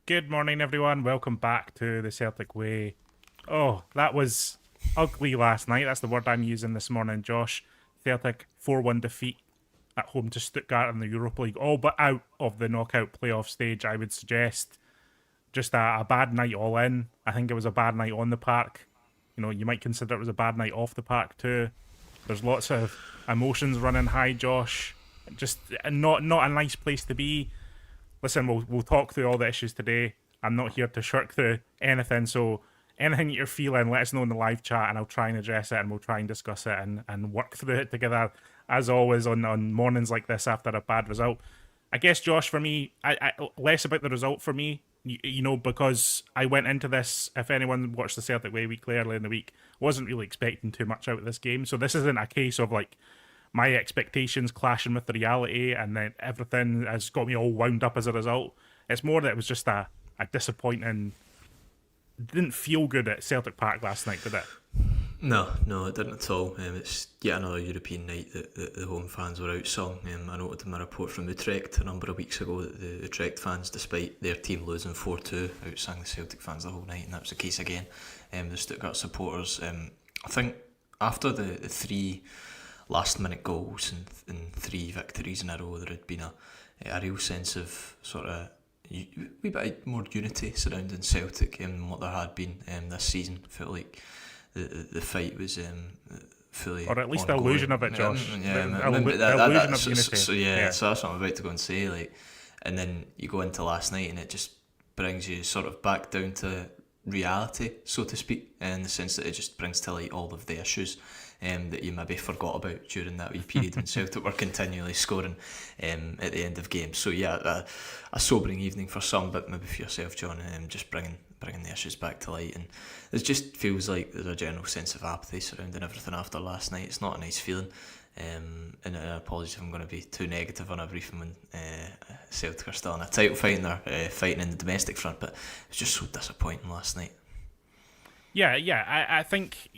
Good morning, everyone. Welcome back to the Celtic Way. Oh, that was ugly last night. That's the word I'm using this morning, Josh. Celtic 4-1 defeat at home to Stuttgart in the Europa League, all but out of the knockout playoff stage, I would suggest. Just a bad night all in. I think it was a bad night on the park. You know, you might consider it was a bad night off the park too. There's lots of emotions running high, Josh. Just not a nice place to be. Listen, we'll talk through all the issues today. I'm not here to shirk through anything, so anything that you're feeling, let us know in the live chat, and I'll try and address it, and we'll try and discuss it and work through it together. As always, on mornings like this after a bad result. I guess, Josh, for me, I less about the result for me. You know, because I went into this. If anyone watched the Celtic Way weekly early in the week, wasn't really expecting too much out of this game. So this isn't a case of like my expectations clashing with the reality and then everything has got me all wound up as a result. It's more that it was just a disappointing. Didn't feel good at Celtic Park last night, did it? No, it didn't at all. It's yet another European night that the home fans were outsung. I noted in my report from Utrecht a number of weeks ago that the Utrecht fans, despite their team losing 4-2, outsung the Celtic fans the whole night, and that was the case again. The Stuttgart supporters, I think after the three last minute goals and three victories in a row, there had been a real sense of sort of wee bit more unity surrounding Celtic than what there had been this season. Felt like the fight was fully, or at least ongoing. The illusion of it, Josh. The Illusion of unity. So that's what I'm about to go and say. Like, and then you go into last night, and it just brings you sort of back down to reality, so to speak, in the sense that it just brings to light all of the issues that you maybe forgot about during that wee period when Celtic were continually scoring at the end of games. So yeah, a sobering evening for some, but maybe for yourself, John, just bringing the issues back to light. And it just feels like there's a general sense of apathy surrounding everything after last night. It's not a nice feeling. And apologies if I'm going to be too negative on a briefing when Celtic are still in a title fight and they're fighting in the domestic front, but it was just so disappointing last night. Yeah. I think,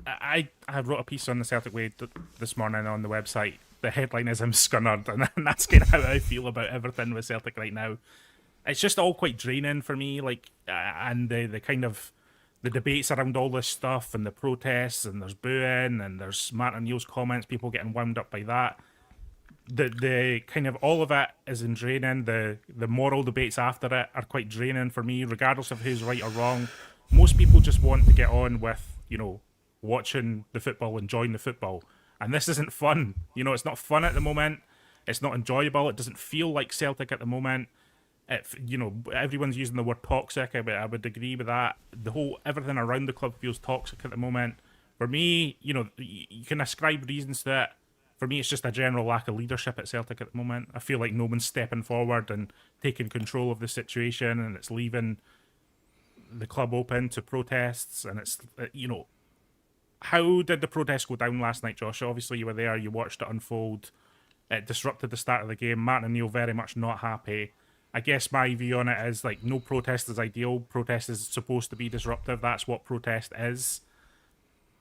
I wrote a piece on the Celtic Way this morning on the website. The headline is "I'm scunnered," and that's kind of how I feel about everything with Celtic right now. It's just all quite draining for me, and the kind of the debates around all this stuff and the protests and there's booing and there's Martin Neal's comments, people getting wound up by that. The kind of all of it is draining. The moral debates after it are quite draining for me, regardless of who's right or wrong. Most people just want to get on with, watching the football, enjoying the football. And this isn't fun. It's not fun at the moment. It's not enjoyable. It doesn't feel like Celtic at the moment. Everyone's using the word toxic. I would agree with that. Everything around the club feels toxic at the moment. For me, you can ascribe reasons to it. For me, it's just a general lack of leadership at Celtic at the moment. I feel like no one's stepping forward and taking control of the situation, and it's leaving the club open to protests. And it's, how did the protest go down last night, Josh? Obviously, you were there. You watched it unfold. It disrupted the start of the game. Martin Neal very much not happy. I guess my view on it is no protest is ideal. Protest is supposed to be disruptive. That's what protest is.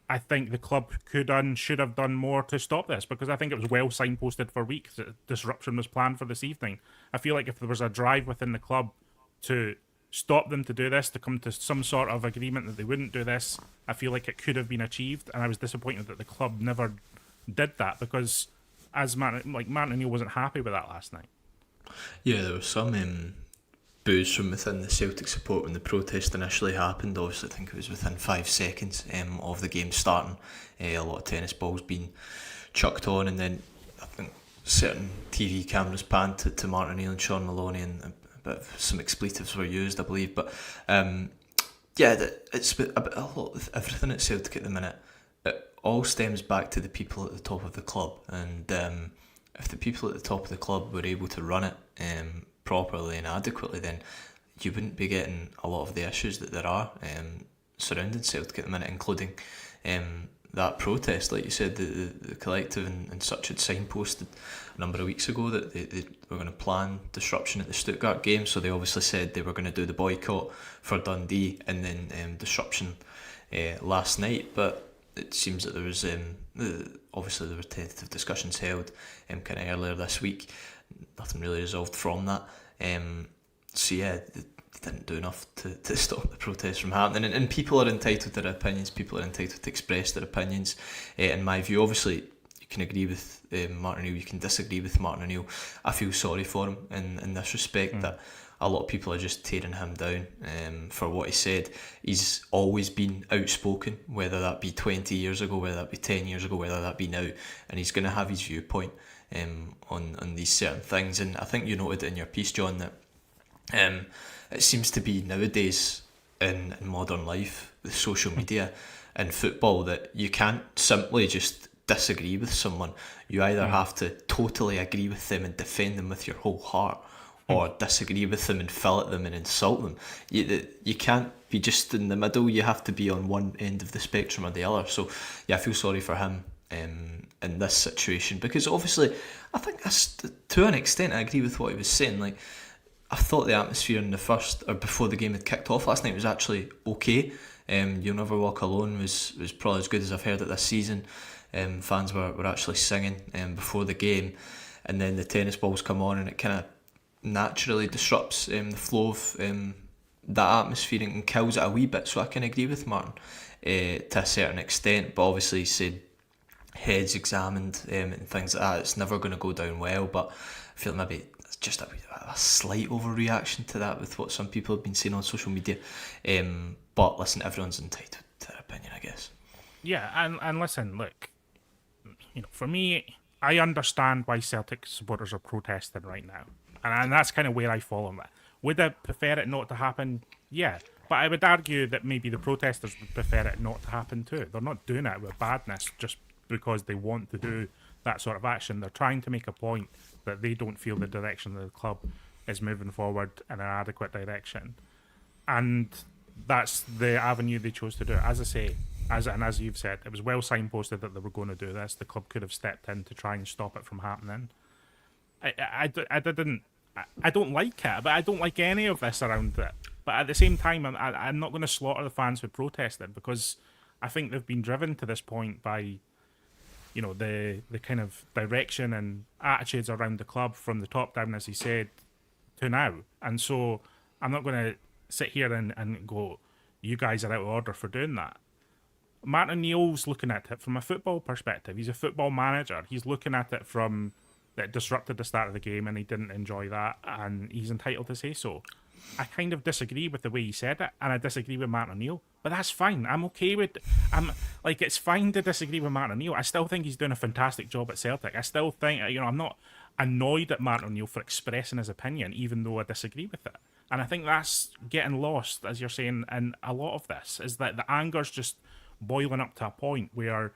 I think the club should have done more to stop this, because I think it was well signposted for weeks that disruption was planned for this evening. I feel like if there was a drive within the club to stop them to do this, to come to some sort of agreement that they wouldn't do this, I feel like it could have been achieved, and I was disappointed that the club never did that, because Martin Neal wasn't happy with that last night. Yeah, there was some boos from within the Celtic support when the protest initially happened. Obviously, I think it was within 5 seconds of the game starting. A lot of tennis balls being chucked on, and then I think certain TV cameras panned to Martin Neal and Sean Maloney, and a bit of some expletives were used, I believe. But it's a lot of everything at Celtic at the minute. It all stems back to the people at the top of the club, and if the people at the top of the club were able to run it properly and adequately, then you wouldn't be getting a lot of the issues that there are surrounding Celtic at the minute, including that protest. Like you said, the collective and such had signposted a number of weeks ago that they were going to plan disruption at the Stuttgart game, so they obviously said they were going to do the boycott for Dundee and then disruption last night. But it seems that there was obviously there were tentative discussions held kind of earlier this week. Nothing really resolved from that. So yeah, didn't do enough to stop the protests from happening. And people are entitled to their opinions. People are entitled to express their opinions. In my view, obviously, you can agree with Martin O'Neill, you can disagree with Martin O'Neill. I feel sorry for him in this respect, that a lot of people are just tearing him down for what he said. He's always been outspoken, whether that be 20 years ago, whether that be 10 years ago, whether that be now, and he's going to have his viewpoint on these certain things. And I think you noted in your piece, John, that it seems to be nowadays in modern life, with social media and football, that you can't simply just disagree with someone. You either have to totally agree with them and defend them with your whole heart, or disagree with them and fillet them and insult them. You can't be just in the middle. You have to be on one end of the spectrum or the other. So yeah, I feel sorry for him in this situation, because obviously I think to an extent I agree with what he was saying. Like, I thought the atmosphere in the first, or before the game had kicked off last night, was actually okay. You'll Never Walk Alone was probably as good as I've heard it this season. Fans were actually singing before the game, and then the tennis balls come on and it kind of naturally disrupts the flow of that atmosphere and kills it a wee bit. So I can agree with Martin to a certain extent, but obviously he said heads examined and things like that, it's never going to go down well. But I feel maybe it's just a slight overreaction to that with what some people have been saying on social media. But listen, everyone's entitled to their opinion, I guess. Yeah, and listen, look, for me, I understand why Celtic supporters are protesting right now. And that's kind of where I fall on that. Would I prefer it not to happen? Yeah. But I would argue that maybe the protesters would prefer it not to happen too. They're not doing it with badness just because they want to do that sort of action. They're trying to make a point that they don't feel the direction of the club is moving forward in an adequate direction. And that's the avenue they chose to do it. As I say, as you've said, it was well signposted that they were going to do this. The club could have stepped in to try and stop it from happening. I don't like it, but I don't like any of this around it. But at the same time, I'm not going to slaughter the fans who protested, because I think they've been driven to this point by, the kind of direction and attitudes around the club from the top down, as he said, to now. And so I'm not going to sit here and go, you guys are out of order for doing that. Martin O'Neill's looking at it from a football perspective. He's a football manager. He's looking at it from that disrupted the start of the game and he didn't enjoy that, and he's entitled to say so. I kind of disagree with the way he said it, and I disagree with Martin O'Neill, but that's fine. I'm okay with it's fine to disagree with Martin O'Neill. I still think he's doing a fantastic job at Celtic. I still think, I'm not annoyed at Martin O'Neill for expressing his opinion, even though I disagree with it. And I think that's getting lost, as you're saying, in a lot of this, is that the anger's just boiling up to a point where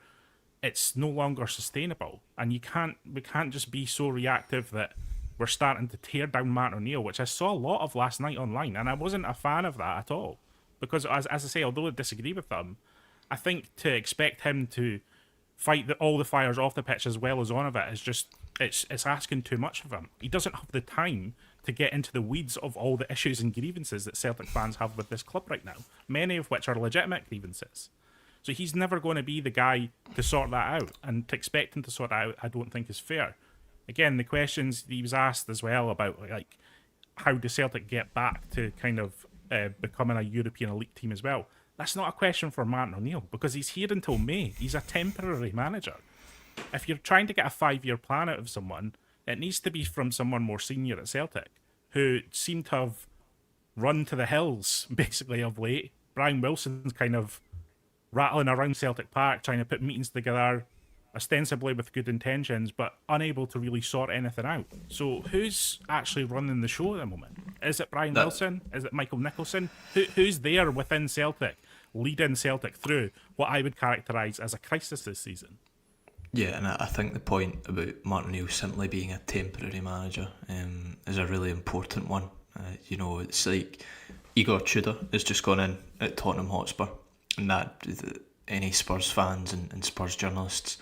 it's no longer sustainable, and we can't just be so reactive that we're starting to tear down Martin O'Neill, which I saw a lot of last night online, and I wasn't a fan of that at all. Because as I say, although I disagree with him, I think to expect him to fight all the fires off the pitch as well as on of it is just it's asking too much of him. He doesn't have the time to get into the weeds of all the issues and grievances that Celtic fans have with this club right now, many of which are legitimate grievances. So he's never going to be the guy to sort that out, and to expect him to sort that out, I don't think is fair. Again, the questions he was asked as well about, like, how does Celtic get back to kind of becoming a European elite team as well? That's not a question for Martin O'Neill, because he's here until May. He's a temporary manager. If you're trying to get a 5-year plan out of someone, it needs to be from someone more senior at Celtic, who seem to have run to the hills, basically, of late. Brian Wilson's kind of rattling around Celtic Park, trying to put meetings together, ostensibly with good intentions, but unable to really sort anything out. So who's actually running the show at the moment? Is it Brian Wilson? Is it Michael Nicholson? Who's there within Celtic, leading Celtic through what I would characterise as a crisis this season? Yeah, and I think the point about Martin O'Neill simply being a temporary manager is a really important one. It's like Igor Tudor has just gone in at Tottenham Hotspur, and that any Spurs fans and Spurs journalists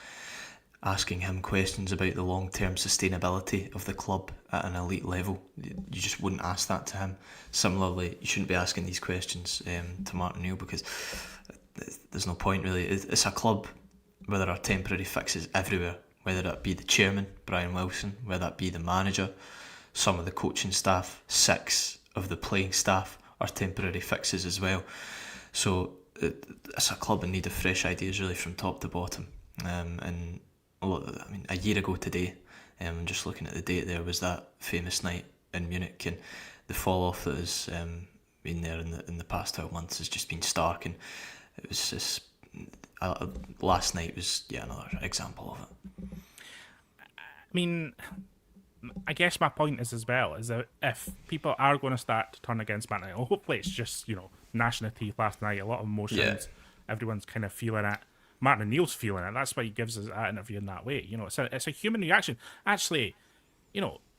asking him questions about the long-term sustainability of the club at an elite level, you just wouldn't ask that to him. Similarly, you shouldn't be asking these questions to Martin O'Neill, because there's no point really. It's a club where there are temporary fixes everywhere, whether that be the chairman, Brian Wilson, whether that be the manager, some of the coaching staff, 6 of the playing staff, are temporary fixes as well. So it's a club in need of fresh ideas really from top to bottom. And I mean, a year ago today, just looking at the date, there was that famous night in Munich, and the fall off that has been there in the past 12 months has just been stark. And it was just last night was another example of it. I mean, I guess my point is as well is that if people are going to start to turn against Man United, hopefully it's just gnashing of teeth last night, a lot of emotions, everyone's kind of feeling it. Martin O'Neill's feeling it. That's why he gives us that interview in that way. It's a human reaction. Actually,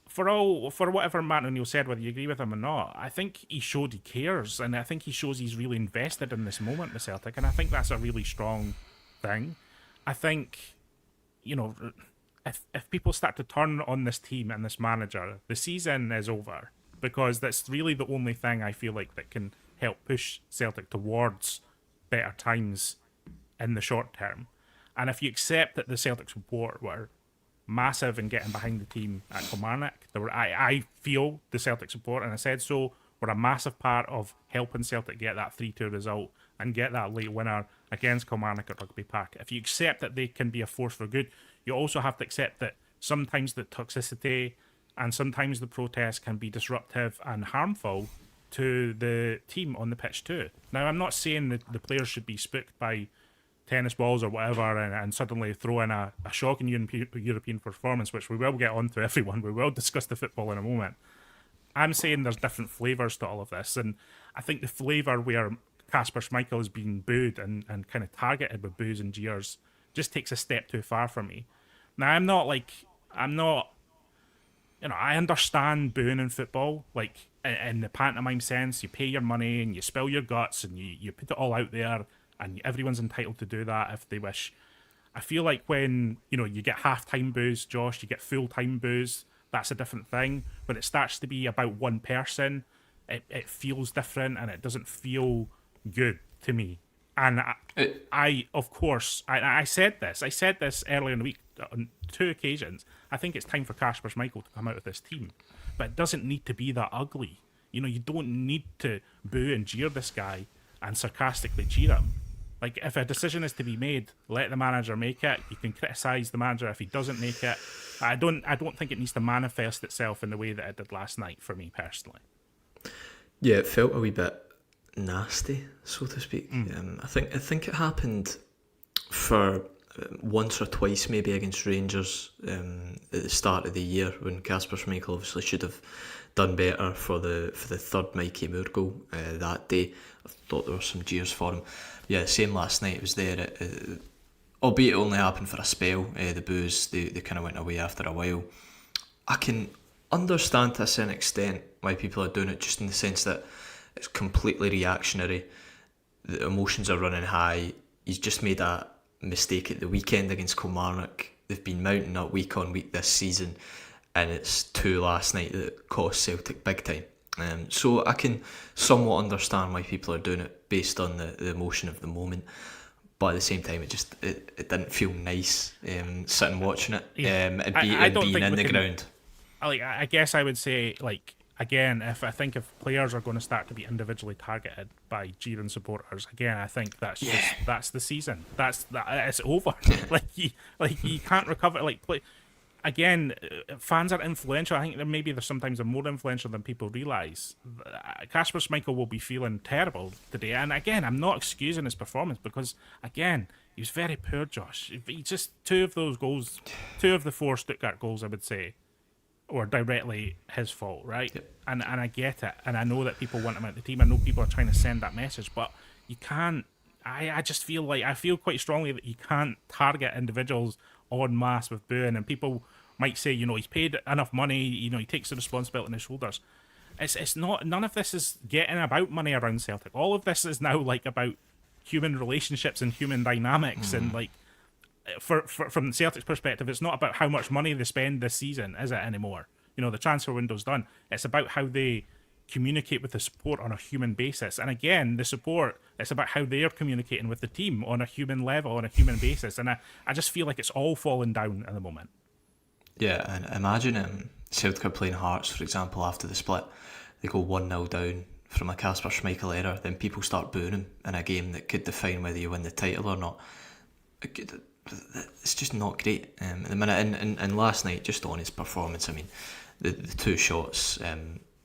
for whatever Martin O'Neill said, whether you agree with him or not, I think he showed he cares, and I think he shows he's really invested in this moment with Celtic, and I think that's a really strong thing. I think, if people start to turn on this team and this manager, the season is over, because that's really the only thing I feel like that can help push Celtic towards better times in the short term. And if you accept that the Celtic support were massive in getting behind the team at Kilmarnock, I feel the Celtic support, and I said so, were a massive part of helping Celtic get that 3-2 result and get that late winner against Kilmarnock at Rugby Park. If you accept that they can be a force for good, you also have to accept that sometimes the toxicity and sometimes the protests can be disruptive and harmful to the team on the pitch too. Now, I'm not saying that the players should be spooked by tennis balls or whatever and suddenly throw in a shocking European performance, which we will get on to everyone. We will discuss the football in a moment. I'm saying there's different flavours to all of this, and I think the flavour where Kasper Schmeichel is being booed and kind of targeted with boos and jeers just takes a step too far for me. Now, I understand booing in football, like in the pantomime sense. You pay your money and you spill your guts and you put it all out there, and everyone's entitled to do that if they wish. I feel like when, you get half-time boos, Josh, you get full-time boos, that's a different thing. When it starts to be about one person, it feels different and it doesn't feel good to me. And I said this earlier in the week on 2 occasions. I think it's time for Kasper Schmeichel to come out of this team. But it doesn't need to be that ugly. You don't need to boo and jeer this guy and sarcastically cheer him. Like, if a decision is to be made, let the manager make it. You can criticise the manager if he doesn't make it. I don't think it needs to manifest itself in the way that it did last night for me personally. Yeah, it felt a wee bit nasty, so to speak. I think it happened for once or twice maybe against Rangers at the start of the year, when Kasper Schmeichel obviously should have done better for the third Mikey Moore goal that day. I thought there were some jeers for him. Yeah, same last night. It was there, albeit it only happened for a spell. The boos, they kind of went away after a while. I can understand to a certain extent why people are doing it, just in the sense that it's completely reactionary. The emotions are running high. He's just made a mistake at the weekend against Kilmarnock. They've been mounting up week on week this season, and it's 2 last night that cost Celtic big time. So I can somewhat understand why people are doing it based on the emotion of the moment, but at the same time, it didn't feel nice sitting watching it. And being in the ground. I guess I would say, like, again, if players are going to start to be individually targeted by jeering supporters, again, I think that's the season. It's over. you can't recover. Again, fans are influential. I think they're sometimes more influential than people realise. Kasper Schmeichel will be feeling terrible today. And again, I'm not excusing his performance, because, again, he was very poor, Josh. He just 2 of those goals, 2 of the 4 Stuttgart goals, I would say, were directly his fault, right? Yep. And I get it. And I know that people want him out the team. I know people are trying to send that message. But you can't... I just feel quite strongly that you can't target individuals en masse with booing, and people might say, he's paid enough money, he takes the responsibility on his shoulders. It's not, none of this is getting about money around Celtic. All of this is now about human relationships and human dynamics, and from Celtic's perspective, it's not about how much money they spend this season, is it, anymore? The transfer window's done. It's about how they communicate with the support on a human basis. And again, the support, it's about how they're communicating with the team on a human level, on a human basis. And I just feel like it's all falling down at the moment. Yeah, and imagine Celtic are playing Hearts, for example, after the split. They go 1-0 down from a Kasper Schmeichel error, then people start booing him in a game that could define whether you win the title or not. It's just not great at the minute. And last night, just on his performance, I mean, the two shots,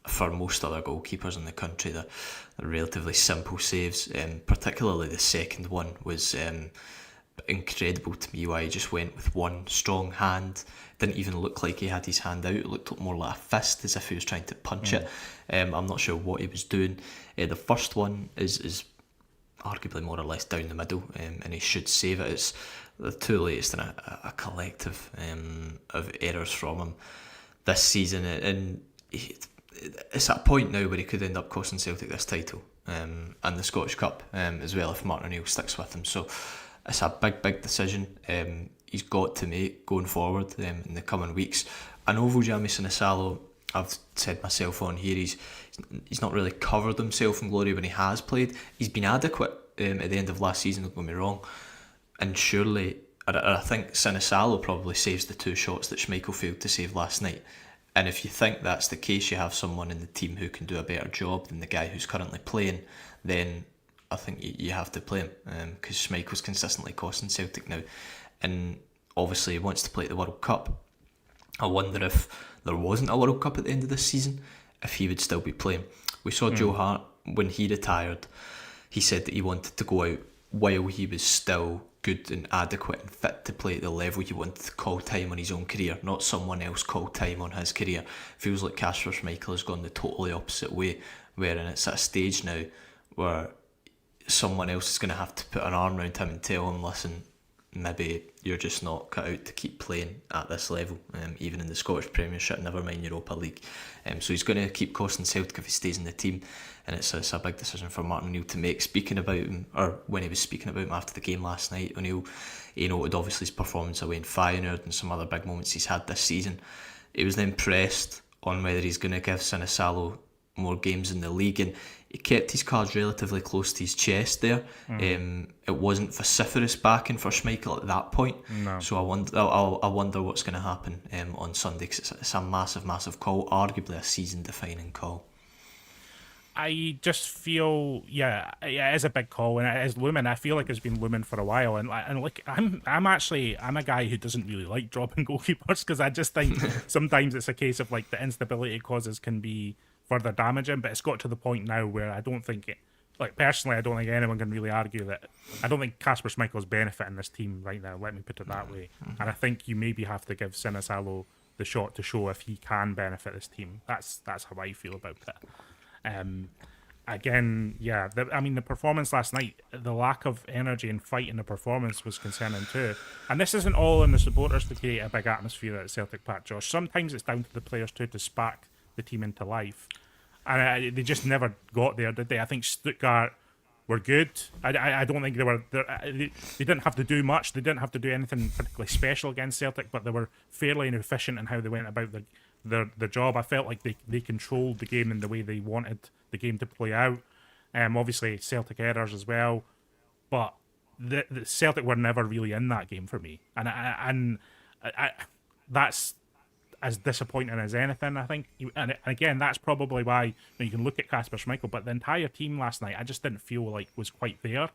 for most other goalkeepers in the country, they're relatively simple saves. Particularly the second one was incredible to me, why he just went with one strong hand. Didn't even look like he had his hand out. It looked more like a fist, as if he was trying to punch it. I'm not sure what he was doing. The first one is arguably more or less down the middle, and he should save it. It's the two latest in a collective of errors from him this season, and it's at a point now where he could end up costing Celtic this title and the Scottish Cup as well, if Martin O'Neill sticks with him. So it's a big decision he's got to make going forward in the coming weeks. I know Vujami Sinisalo, I've said myself on here, he's not really covered himself in glory when he has played. He's been adequate at the end of last season, don't get me wrong, and surely I think Sinisalo probably saves the two shots that Schmeichel failed to save last night. And if you think that's the case, you have someone in the team who can do a better job than the guy who's currently playing, then I think you have to play him, because Schmeichel's consistently costing Celtic now, and obviously he wants to play at the World Cup. I wonder if there wasn't a World Cup at the end of this season, if he would still be playing. We saw Joe Hart, when he retired, he said that he wanted to go out while he was still good and adequate and fit to play at the level he wanted to call time on his own career, not someone else call time on his career. Feels like Kasper Schmeichel has gone the totally opposite way, wherein it's at a stage now where someone else is going to have to put an arm around him and tell him, listen, maybe you're just not cut out to keep playing at this level, even in the Scottish Premiership, never mind Europa League. So he's going to keep costing Celtic if he stays in the team, and it's a big decision for Martin O'Neill to make. Speaking about him, or when he was speaking about him after the game last night, O'Neill, he noted obviously his performance away in Feyenoord and some other big moments he's had this season. He was then pressed on whether he's going to give Sinisalo more games in the league, and he kept his cards relatively close to his chest there. It wasn't vociferous backing for Schmeichel at that point. No. So I wonder what's going to happen on Sunday, because it's a massive call, arguably a season-defining call. I just feel, it is a big call, and it is looming. I feel like it's been looming for a while, and like I'm a guy who doesn't really like dropping goalkeepers, because I just think sometimes it's a case of like the instability it causes can be further damaging, but it's got to the point now where I don't think it, like personally, I don't think anyone can really argue that. I don't think Kasper Schmeichel's benefiting this team right now, let me put it that way. And I think you maybe have to give Sinisalo the shot to show if he can benefit this team. That's how I feel about it. Again, the performance last night, the lack of energy and fight in the performance was concerning too. And this isn't all on the supporters to create a big atmosphere at Celtic Park, Josh. Sometimes it's down to the players too to spark the team into life, and they just never got there, did they? I think Stuttgart were good. I don't think they didn't have to do much. They didn't have to do anything particularly special against Celtic, but they were fairly efficient in how they went about their job. I felt like they controlled the game in the way they wanted the game to play out. Obviously Celtic errors as well, but the Celtic were never really in that game for me, and I that's as disappointing as anything, I think. And again, that's probably why you can look at Kasper Schmeichel, but the entire team last night I just didn't feel like was quite there.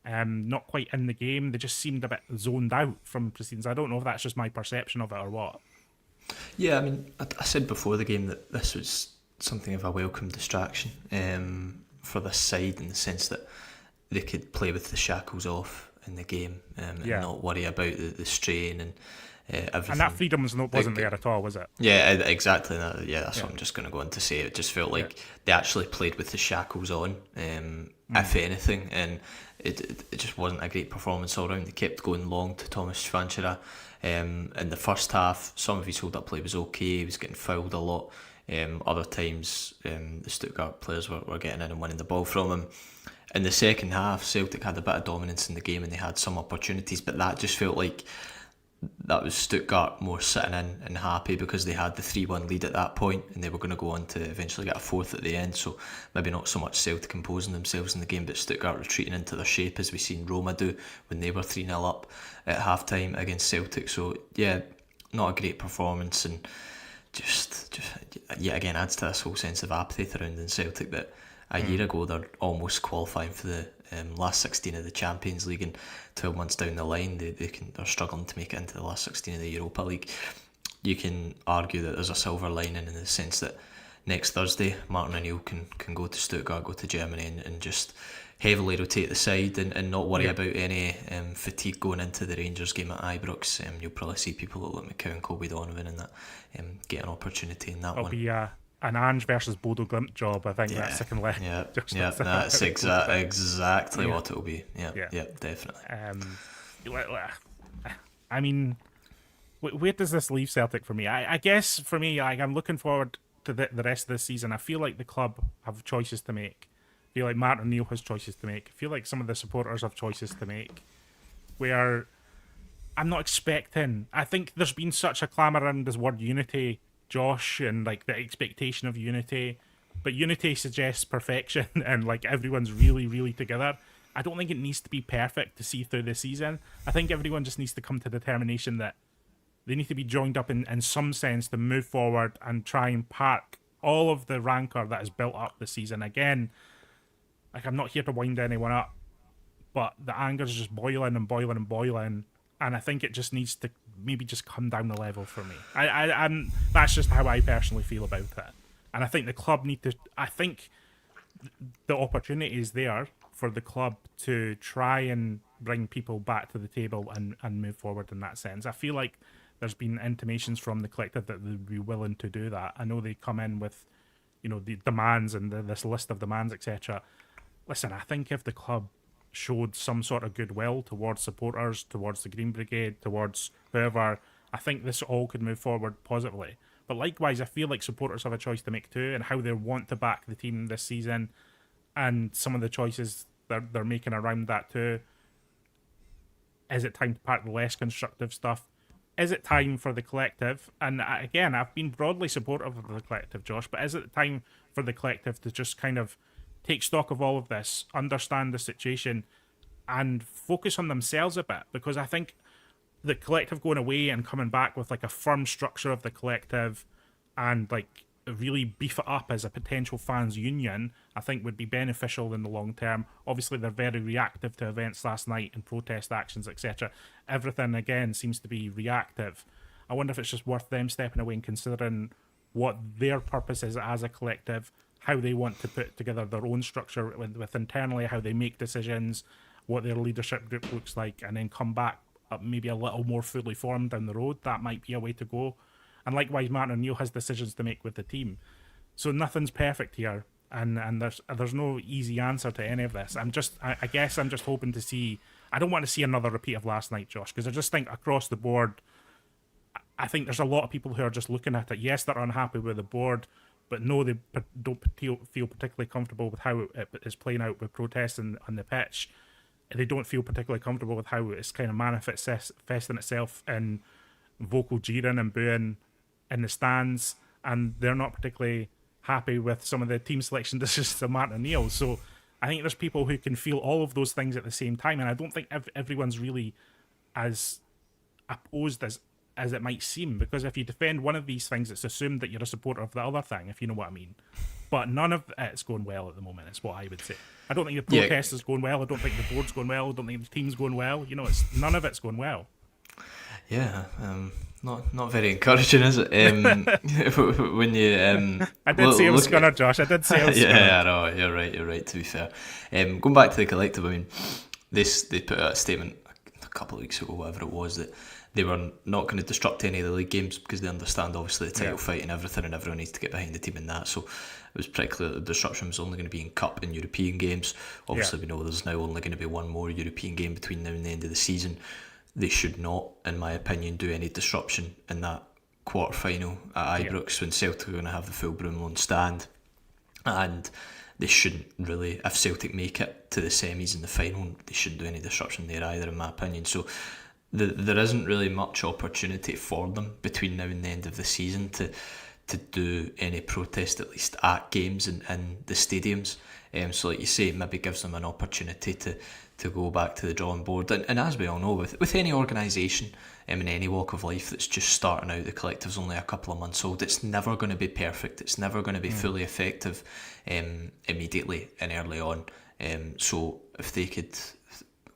Not quite in the game. They just seemed a bit zoned out from proceedings. I don't know if that's just my perception of it or what. Yeah, I mean, I said before the game that this was something of a welcome distraction for this side, in the sense that they could play with the shackles off in the game and not worry about the strain and everything. And that freedom wasn't there at all, was it? Yeah, exactly. That's what I'm just going to go on to say. It just felt like they actually played with the shackles on, if anything, and it just wasn't a great performance all round. They kept going long to Thomas Schwanchera. In the first half, some of his hold-up play was okay. He was getting fouled a lot. Other times, the Stuttgart players were getting in and winning the ball from him. In the second half, Celtic had a bit of dominance in the game and they had some opportunities, but that just felt like that was Stuttgart more sitting in and happy because they had the 3-1 lead at that point and they were going to go on to eventually get a fourth at the end. So maybe not so much Celtic imposing themselves in the game, but Stuttgart retreating into their shape, as we seen Roma do when they were 3-0 up at half-time against Celtic. So yeah, not a great performance, and just yet again adds to this whole sense of apathy surrounding Celtic that a year ago they're almost qualifying for the last 16 of the Champions League, and 12 months down the line they're struggling to make it into the last 16 of the Europa League. You can argue that there's a silver lining in the sense that next Thursday Martin O'Neill can go to Stuttgart, go to Germany, and just heavily rotate the side and not worry about any fatigue going into the Rangers game at Ibrox. You'll probably see people like McCowan, Kobe Donovan and that get an opportunity in that one. It'll be an Ange versus Bodo Glimt job, I think, that second leg. That's exactly what it'll be. Yeah, definitely. I mean, where does this leave Celtic for me? I guess for me, I'm looking forward to the rest of this season. I feel like the club have choices to make. I feel like Martin O'Neill has choices to make. I feel like some of the supporters have choices to make. Where I'm not expecting. I think there's been such a clamour around this word unity, Josh, and like the expectation of unity. But unity suggests perfection and like everyone's really, really together. I don't think it needs to be perfect to see through the season. I think everyone just needs to come to determination that they need to be joined up in some sense to move forward and try and park all of the rancour that has built up this season. Again, like I'm not here to wind anyone up, but the anger is just boiling and boiling and boiling, and I think it just needs to maybe just come down the level for me. I'm that's just how I personally feel about it, and I think the club need to. I think the opportunity is there for the club to try and bring people back to the table and move forward in that sense. I feel like there's been intimations from the collective that they'd be willing to do that. I know they come in with, the demands and this list of demands, etc. Listen, I think if the club showed some sort of goodwill towards supporters, towards the Green Brigade, towards whoever, I think this all could move forward positively. But likewise, I feel like supporters have a choice to make too, and how they want to back the team this season, and some of the choices they're making around that too. Is it time to park the less constructive stuff? Is it time for the collective? And again, I've been broadly supportive of the collective, Josh, but is it time for the collective to just kind of take stock of all of this, understand the situation, and focus on themselves a bit? Because I think the collective going away and coming back with like a firm structure of the collective and like really beef it up as a potential fans union, I think would be beneficial in the long term. Obviously, they're very reactive to events last night and protest actions, etc. Everything, again, seems to be reactive. I wonder if it's just worth them stepping away and considering what their purpose is as a collective, how they want to put together their own structure with internally, how they make decisions, what their leadership group looks like, and then come back maybe a little more fully formed down the road. That might be a way to go. And likewise, Martin O'Neill has decisions to make with the team. So nothing's perfect here, and there's no easy answer to any of this. I guess I'm just hoping to see. I don't want to see another repeat of last night, Josh, because I just think across the board, I think there's a lot of people who are just looking at it. Yes, they're unhappy with the board, but no, they don't feel particularly comfortable with how it is playing out with protests on the pitch. They don't feel particularly comfortable with how it's kind of manifesting itself in vocal jeering and booing in the stands, and they're not particularly happy with some of the team selection decisions of Martin O'Neill. So I think there's people who can feel all of those things at the same time, and I don't think everyone's really as opposed as it might seem, because if you defend one of these things, it's assumed that you're a supporter of the other thing, if you know what I mean. But none of it's going well at the moment, is what I would say. I don't think the protest is going well. I don't think the board's going well. I don't think the team's going well. None of it's going well. Yeah, not very encouraging, is it? When you I did say it was Scunner, Josh. I did say it was Scunner. Yeah, no, you're right. To be fair, going back to the collective, I mean, they put out a statement a couple of weeks ago, whatever it was, that they were not going to disrupt any of the league games because they understand obviously the title fight and everything, and everyone needs to get behind the team in that. So it was pretty clear that the disruption was only going to be in Cup and European games. Obviously, we know there's now only going to be one more European game between now and the end of the season. They should not, in my opinion, do any disruption in that quarter final at Ibrox when Celtic are going to have the full Broomloan stand, and they shouldn't really, if Celtic make it to the semis and the final, they shouldn't do any disruption there either, in my opinion. So there isn't really much opportunity for them between now and the end of the season to do any protest, at least at games and in the stadiums. So like you say, it maybe gives them an opportunity to go back to the drawing board. And as we all know, with any organisation in any walk of life that's just starting out, the collective's only a couple of months old, it's never going to be perfect. It's never going to be fully effective immediately and early on. So if they could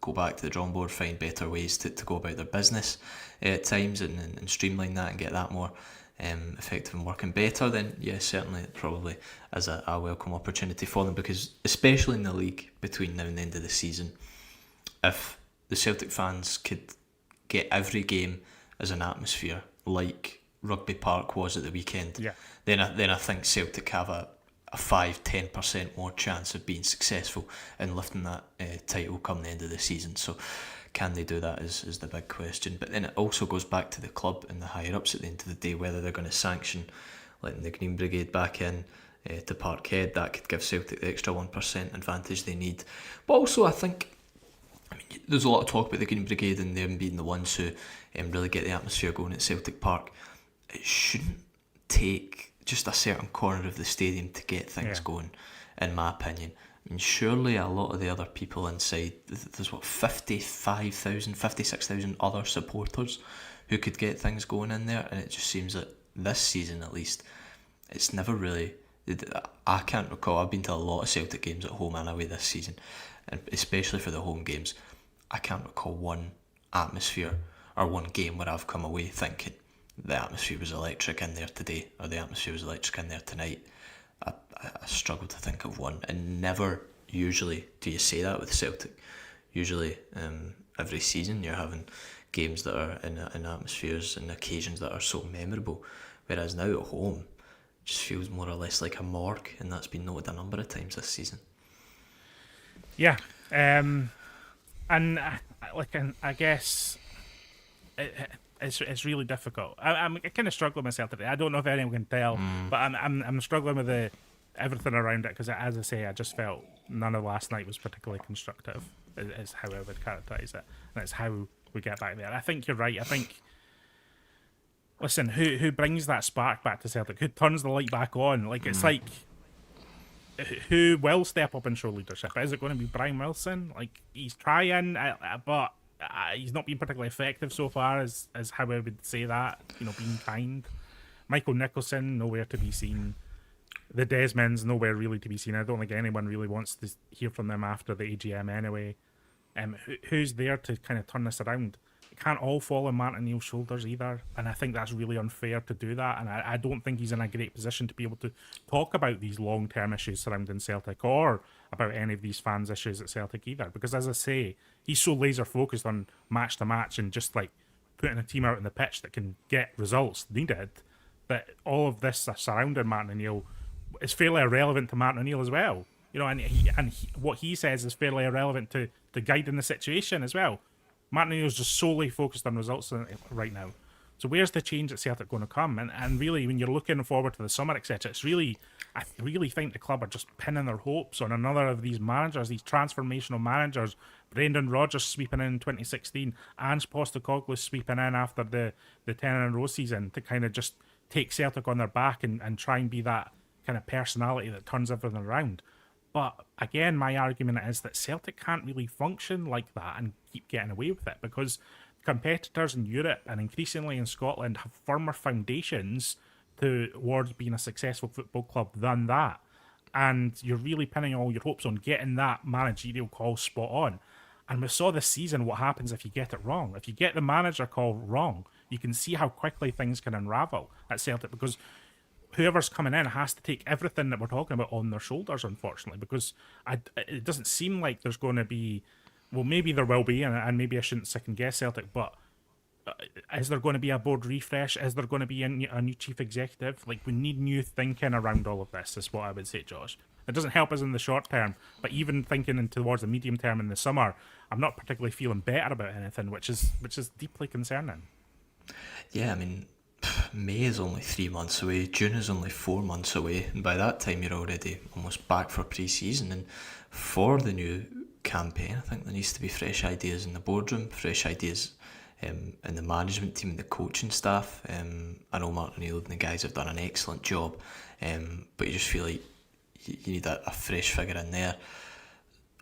go back to the drawing board, find better ways to go about their business at times and streamline that and get that more effective and working better, then yeah, certainly it probably is a welcome opportunity for them, because especially in the league between now and the end of the season, if the Celtic fans could get every game as an atmosphere like Rugby Park was at the weekend, then I think Celtic have a 5-10% more chance of being successful in lifting that title come the end of the season. So can they do that is the big question. But then it also goes back to the club and the higher ups at the end of the day, whether they're going to sanction letting the Green Brigade back in to Parkhead. That could give Celtic the extra 1% advantage they need. But also I think, there's a lot of talk about the Green Brigade and them being the ones who really get the atmosphere going at Celtic Park. It shouldn't take just a certain corner of the stadium to get things going, in my opinion. I mean, surely a lot of the other people inside, there's 55,000, 56,000 other supporters who could get things going in there, and it just seems that this season at least, it's never really, I can't recall, I've been to a lot of Celtic games at home and away this season, and especially for the home games, I can't recall one atmosphere or one game where I've come away thinking the atmosphere was electric in there today, or the atmosphere was electric in there tonight. I struggle to think of one, and never usually do you say that with Celtic. Usually every season you're having games that are in atmospheres and occasions that are so memorable, whereas now at home it just feels more or less like a morgue, and that's been noted a number of times this season. Yeah, and I guess it's really difficult. I'm kind of struggling myself today. I don't know if anyone can tell, but I'm struggling with everything around it, because as I say, I just felt none of last night was particularly constructive. Is how I would characterise it, and it's how we get back there. I think you're right. I think, listen, who brings that spark back to Celtic? Who turns the light back on? Like, it's like, who will step up and show leadership? Is it going to be Brian Wilson? Like, he's trying, but he's not been particularly effective so far, as how I would say that, being kind. Michael Nicholson, nowhere to be seen. The Desmonds, nowhere really to be seen. I don't think anyone really wants to hear from them after the AGM anyway. Who's there to kind of turn this around? It can't all fall on Martin Neil's shoulders either, and I think that's really unfair to do that, and I don't think he's in a great position to be able to talk about these long-term issues surrounding Celtic, or about any of these fans' issues at Celtic either, because as I say, he's so laser-focused on match to match and just like putting a team out on the pitch that can get results needed, that all of this surrounding Martin O'Neill is fairly irrelevant to Martin O'Neill as well. And what he says is fairly irrelevant to guiding the situation as well. Martin O'Neill's just solely focused on results right now. So where's the change at Celtic going to come? And really, when you're looking forward to the summer, etc., I really think the club are just pinning their hopes on another of these managers, these transformational managers. Brendan Rodgers sweeping in 2016, Ange Postecoglou sweeping in after the 10-in-a-row season to kind of just take Celtic on their back and try and be that kind of personality that turns everything around. But again, my argument is that Celtic can't really function like that and keep getting away with it, because competitors in Europe and increasingly in Scotland have firmer foundations towards being a successful football club than that. And you're really pinning all your hopes on getting that managerial call spot on. And we saw this season what happens if you get it wrong. If you get the manager call wrong, you can see how quickly things can unravel at Celtic, because whoever's coming in has to take everything that we're talking about on their shoulders, unfortunately, because it doesn't seem like there's going to be, well, maybe there will be, and maybe I shouldn't second guess Celtic, but is there going to be a board refresh? Is there going to be a new chief executive? Like, we need new thinking around all of this, is what I would say, Josh. It doesn't help us in the short term, but even thinking towards the medium term in the summer, I'm not particularly feeling better about anything, which is deeply concerning. Yeah, I mean, May is only 3 months away, June is only 4 months away, and by that time you're already almost back for pre-season. And for the new campaign, I think there needs to be fresh ideas in the boardroom, fresh ideas in the management team and the coaching staff. I know Martin O'Neill and the guys have done an excellent job, but you just feel like you need a fresh figure in there.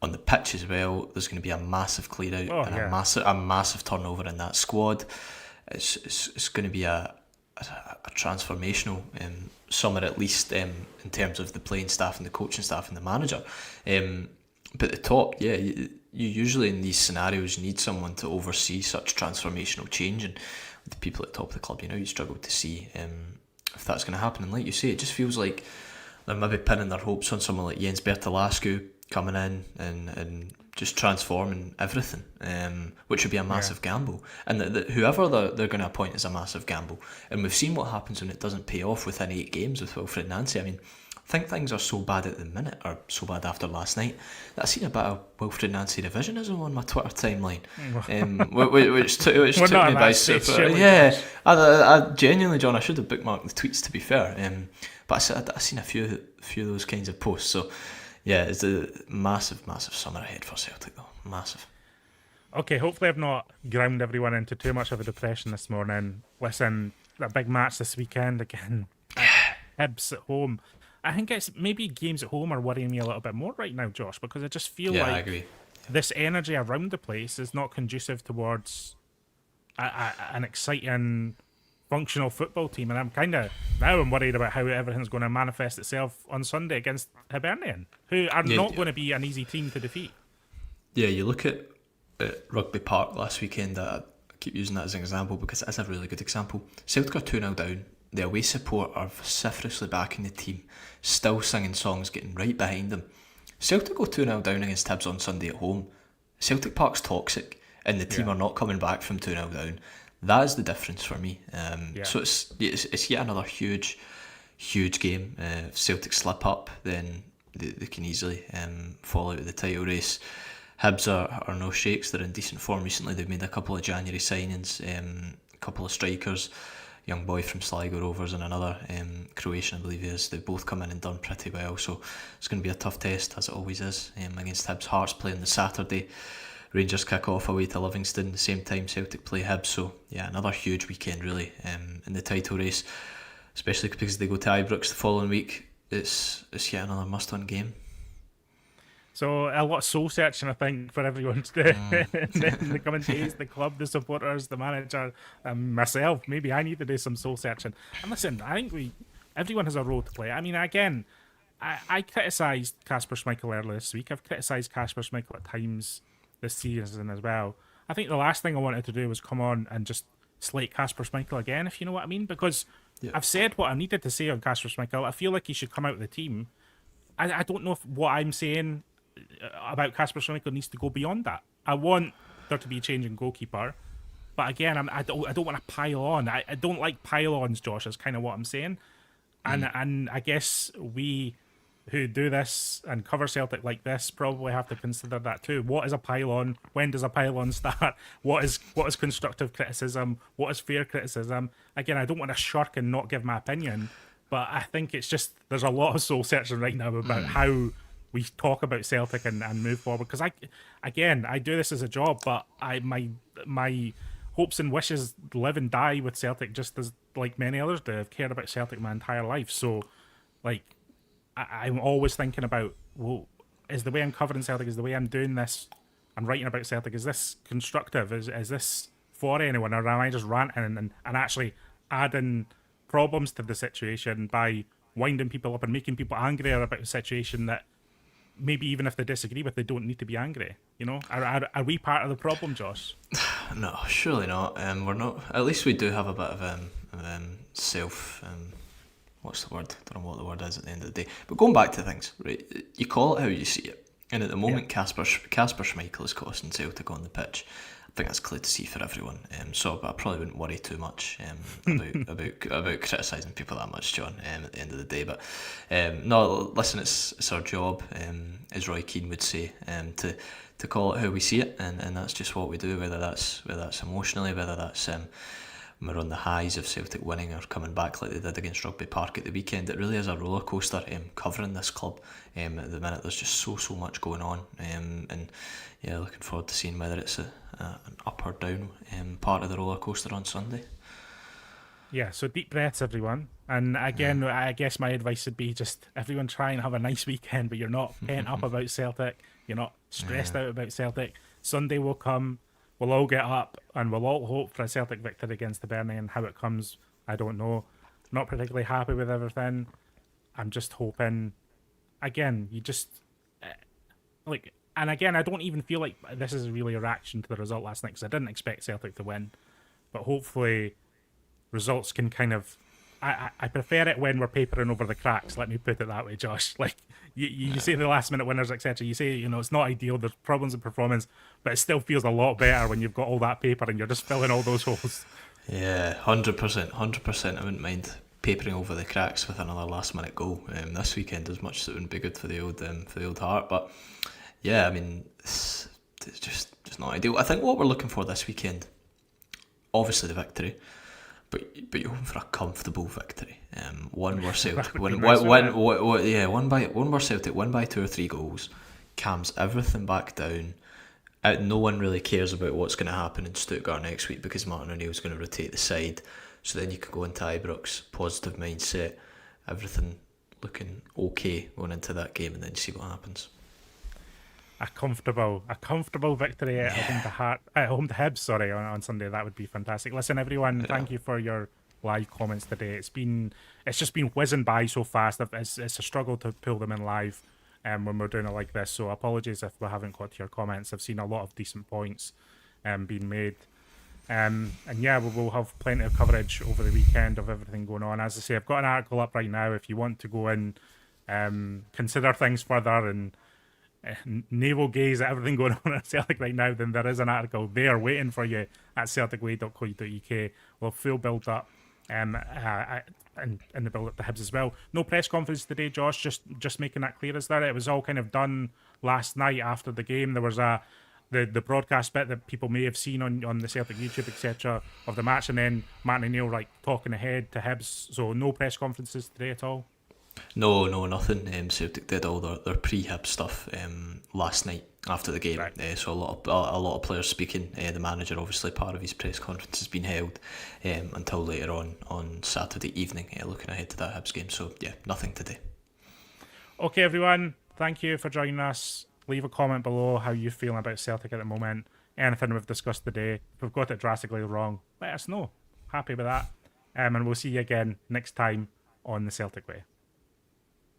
On the pitch as well, there's going to be a massive clear out and a massive turnover in that squad. It's going to be a transformational summer, at least in terms of the playing staff and the coaching staff and the manager. But at the top, you usually in these scenarios need someone to oversee such transformational change, and with the people at the top of the club, you struggle to see if that's going to happen. And like you say, it just feels like they're maybe pinning their hopes on someone like Jens Bertolascu coming in and just transforming everything, which would be a massive gamble. And whoever they're going to appoint is a massive gamble. And we've seen what happens when it doesn't pay off within 8 games with Wilfried Nancy. I mean, I think things are so bad at the minute, or so bad after last night, that I've seen a bit of Wilfried Nancy revisionism on my Twitter timeline, which took me by surprise. Yeah, I genuinely, John, I should have bookmarked the tweets, to be fair. But I've seen a few of those kinds of posts. So yeah, it's a massive summer ahead for Celtic, though. Massive. Okay, hopefully I've not ground everyone into too much of a depression this morning. Listen, that big match this weekend again, Hibs at home. I think it's maybe games at home are worrying me a little bit more right now, Josh, because I just feel like I agree. This energy around the place is not conducive towards an exciting, functional football team. And I'm worried about how everything's going to manifest itself on Sunday against Hibernian, who are not going to be an easy team to defeat. Yeah, you look at Rugby Park last weekend. I keep using that as an example because it's a really good example. Celtic are 2-0 down. The away support are vociferously backing the team, still singing songs, getting right behind them. Celtic go 2-0 down against Hibs on Sunday at home. Celtic Park's toxic, and the team are not coming back from 2-0 down. That is the difference for me. So it's yet another huge game. If Celtic slip up, then they can easily fall out of the title race. Hibs are no shakes. They're in decent form recently. They've made a couple of January signings, a couple of strikers. Young boy from Sligo Rovers and another Croatian, I believe he is. They've both come in and done pretty well, so it's going to be a tough test, as it always is, against Hibs. Hearts playing the Saturday, Rangers kick off away to Livingston the same time Celtic play Hibs, so yeah, another huge weekend really in the title race, especially because they go to Ibrox the following week. It's yet another must-win game. So a lot of soul searching, I think, for everyone to do in the coming days. The club, the supporters, the manager, myself. Maybe I need to do some soul searching. And listen, I think everyone has a role to play. I mean, again, I criticised Kasper Schmeichel earlier this week. I've criticised Kasper Schmeichel at times this season as well. I think the last thing I wanted to do was come on and just slate Kasper Schmeichel again, if you know what I mean, because I've said what I needed to say on Kasper Schmeichel. I feel like he should come out of the team. I don't know if what I'm saying about Kasper Schmeichel needs to go beyond that. I want there to be a change in goalkeeper, but again, I don't want to pile on. I don't like pile-ons, Josh, is kind of what I'm saying. And I guess we who do this and cover Celtic like this probably have to consider that too. What is a pile-on? When does a pile-on start? What is constructive criticism? What is fair criticism? Again, I don't want to shirk and not give my opinion, but I think it's just there's a lot of soul searching right now about how we talk about Celtic and move forward, because I do this as a job, but my hopes and wishes live and die with Celtic just as like many others do. I've cared about Celtic my entire life, so like I'm always thinking about, well, is the way I'm covering Celtic, is the way I'm doing this, I'm writing about Celtic, is this constructive? Is this for anyone, or am I just ranting and actually adding problems to the situation by winding people up and making people angrier about a situation that maybe even if they disagree with, they don't need to be angry. You know, are we part of the problem, Josh? No, surely not. We're not. At least we do have a bit of self. What's the word? I don't know what the word is at the end of the day. But going back to things, right? You call it how you see it, and at the moment, Kasper Schmeichel is costing Celtic on the pitch. I think that's clear to see for everyone. But I probably wouldn't worry too much about criticising people that much, John. At the end of the day, but no, listen, it's our job, as Roy Keane would say, to call it how we see it, and that's just what we do. Whether that's emotionally, whether that's we're on the highs of Celtic winning or coming back like they did against Rugby Park at the weekend. It really is a roller coaster covering this club. At the minute, there's just so much going on, and yeah, looking forward to seeing whether it's an up or down part of the roller coaster on Sunday. Yeah, so deep breaths, everyone. And again, I guess my advice would be just everyone try and have a nice weekend, but you're not pent up about Celtic. You're not stressed Yeah. out about Celtic. Sunday will come. We'll all get up and we'll all hope for a Celtic victory against the Hibernian. How it comes, I don't know. Not particularly happy with everything. I'm just hoping. Again, you just like, and again, I don't even feel like this is really a reaction to the result last night because I didn't expect Celtic to win. But hopefully, results can kind of. I prefer it when we're papering over the cracks. Let me put it that way, Josh. Like you say the last minute winners, etc. You say it's not ideal. There's problems in performance, but it still feels a lot better when you've got all that paper and you're just filling all those holes. Yeah, 100%, 100%. I wouldn't mind papering over the cracks with another last minute goal this weekend as much as it wouldn't be good for the old heart. But yeah, I mean, it's just not ideal. I think what we're looking for this weekend, obviously the victory, but you're hoping for a comfortable victory. One where Celtic That would be win, nice, wouldn't it? yeah, one where Celtic win by 2 or 3 goals, calms everything back down. No one really cares about what's going to happen in Stuttgart next week because Martin O'Neill's going to rotate the side. So then you can go into Ibrox, positive mindset, everything looking okay going into that game, and then see what happens. A comfortable victory at home to Hibs. Sorry, on Sunday. That would be fantastic. Listen, everyone, thank you for your live comments today. It's just been whizzing by so fast. It's a struggle to pull them in live when we're doing it like this. So apologies if we haven't got to your comments. I've seen a lot of decent points being made. And yeah, we'll have plenty of coverage over the weekend of everything going on. As I say, I've got an article up right now if you want to go and consider things further and navel gaze at everything going on at Celtic right now, then there is an article there waiting for you at celticway.co.uk. We'll full build up and the build up to Hibs as well. No press conference today, Josh. Just making that clear. Is that it was all kind of done last night after the game? There was the broadcast bit that people may have seen on the Celtic YouTube, etc., of the match, and then Martin O'Neill talking ahead to Hibs. So no press conferences today at all. No, nothing. Celtic did all their pre-Hib stuff last night after the game. Right. So a lot of players speaking. The manager, obviously, part of his press conference has been held until later on Saturday evening, looking ahead to that Hibs game. So yeah, nothing today. Okay, everyone. Thank you for joining us. Leave a comment below how you're feeling about Celtic at the moment. Anything we've discussed today. If we've got it drastically wrong, let us know. Happy with that. And we'll see you again next time on the Celtic Way.